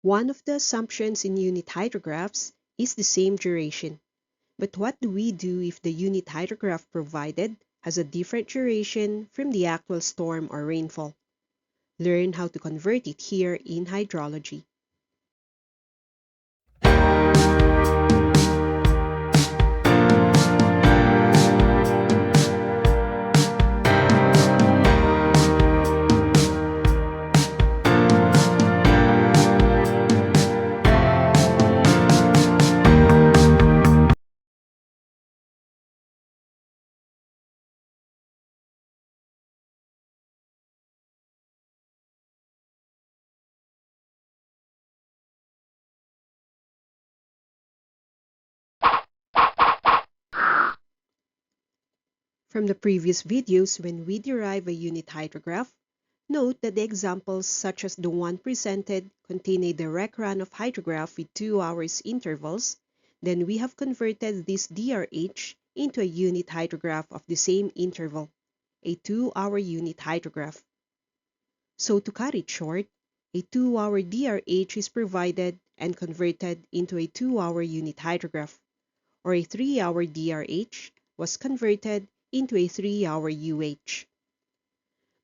One of the assumptions in unit hydrographs is the same duration. But what do we do if the unit hydrograph provided has a different duration from the actual storm or rainfall? Learn how to convert it here in hydrology. From the previous videos, when we derive a unit hydrograph, note that the examples such as the one presented contain a direct run of hydrograph with 2 hours intervals. Then we have converted this DRH into a unit hydrograph of the same interval, a 2-hour unit hydrograph. So to cut it short, a 2-hour DRH is provided and converted into a 2-hour unit hydrograph, or a 3-hour DRH was converted into a 3-hour UH.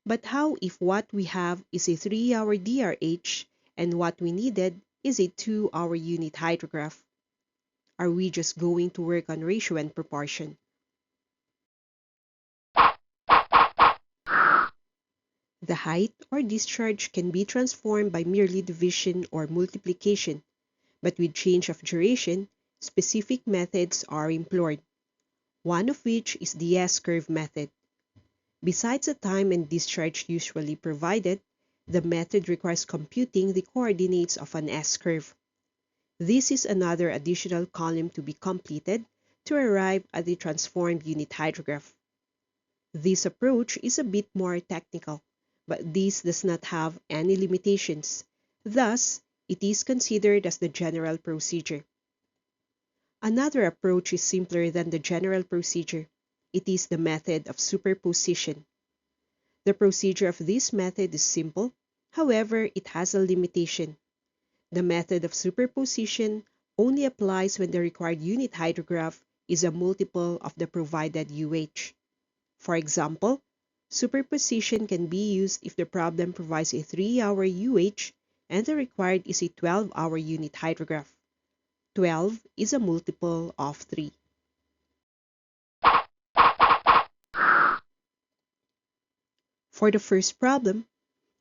But how if what we have is a 3-hour DRH and what we needed is a 2-hour unit hydrograph? Are we just going to work on ratio and proportion? The height or discharge can be transformed by merely division or multiplication, but with change of duration, specific methods are employed, one of which is the S-curve method. Besides the time and discharge usually provided, the method requires computing the coordinates of an S-curve. This is another additional column to be completed to arrive at the transformed unit hydrograph. This approach is a bit more technical, but this does not have any limitations. Thus, it is considered as the general procedure. Another approach is simpler than the general procedure. It is the method of superposition. The procedure of this method is simple, however, it has a limitation. The method of superposition only applies when the required unit hydrograph is a multiple of the provided UH. For example, superposition can be used if the problem provides a 3-hour UH and the required is a 12-hour unit hydrograph. 12 is a multiple of 3. For the first problem,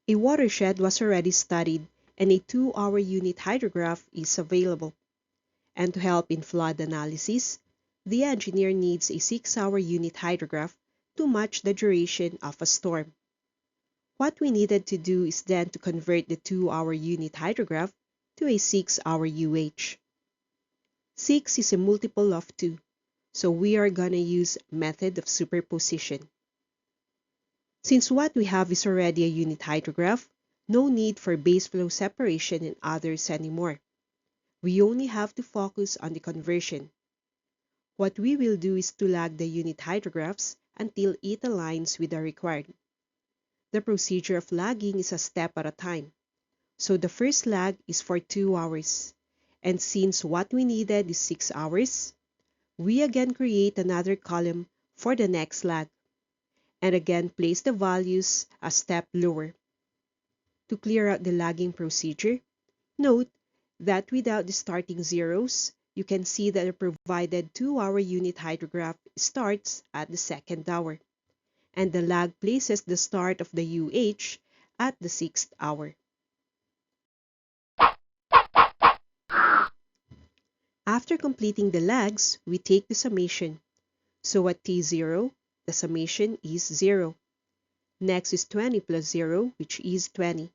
a watershed was already studied and a 2-hour unit hydrograph is available. And to help in flood analysis, the engineer needs a 6-hour unit hydrograph to match the duration of a storm. What we needed to do is then to convert the 2-hour unit hydrograph to a 6-hour UH. 6 is a multiple of 2, so we are gonna use method of superposition. Since what we have is already a unit hydrograph, no need for base flow separation and others anymore. We only have to focus on the conversion. What we will do is to lag the unit hydrographs until it aligns with the required. The procedure of lagging is a step at a time. So the first lag is for 2 hours. And since what we needed is 6 hours, we again create another column for the next lag. And again place the values a step lower. To clear out the lagging procedure, note that without the starting zeros, you can see that the provided 2-hour unit hydrograph starts at the 2nd hour, and the lag places the start of the UH at the 6th hour. After completing the lags, we take the summation. So at T0, the summation is 0. Next is 20 plus 0, which is 20.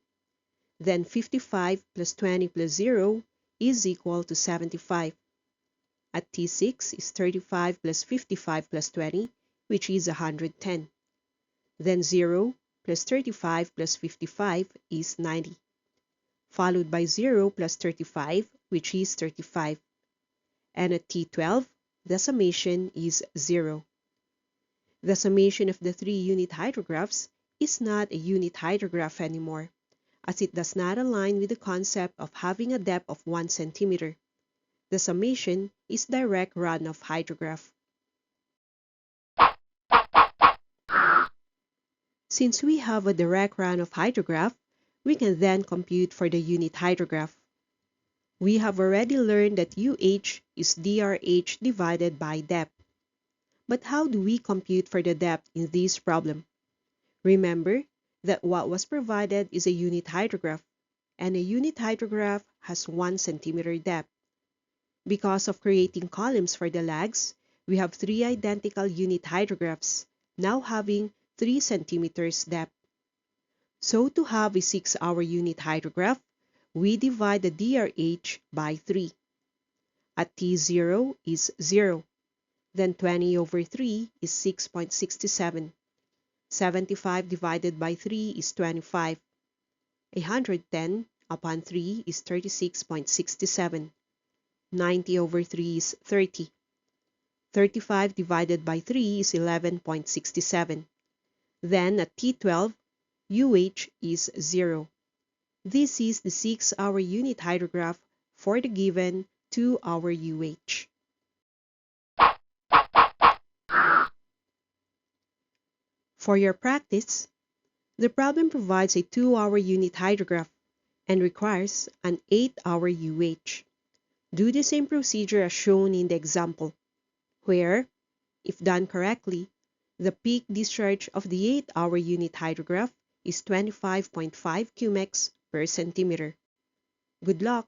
Then 55 plus 20 plus 0 is equal to 75. At T6 is 35 plus 55 plus 20, which is 110. Then 0 plus 35 plus 55 is 90. Followed by 0 plus 35, which is 35. And at T12, the summation is 0. The summation of the 3 unit hydrographs is not a unit hydrograph anymore, as it does not align with the concept of having a depth of 1 centimeter. The summation is direct runoff hydrograph. Since we have a direct runoff hydrograph, we can then compute for the unit hydrograph. We have already learned that UH is DRH divided by depth. But how do we compute for the depth in this problem? Remember that what was provided is a unit hydrograph, and a unit hydrograph has 1 centimeter depth. Because of creating columns for the lags, we have 3 identical unit hydrographs, now having 3 centimeters depth. So to have a 6-hour unit hydrograph, we divide the DRH by 3. At T0 is 0. Then 20 over 3 is 6.67. 75 divided by 3 is 25. 110 upon 3 is 36.67. 90 over 3 is 30. 35 divided by 3 is 11.67. Then at T12, UH is 0. This is the 6-hour unit hydrograph for the given 2-hour UH. For your practice, the problem provides a 2-hour unit hydrograph and requires an 8-hour UH. Do the same procedure as shown in the example, where, if done correctly, the peak discharge of the 8-hour unit hydrograph is 25.5 cumecs per centimeter. Good luck!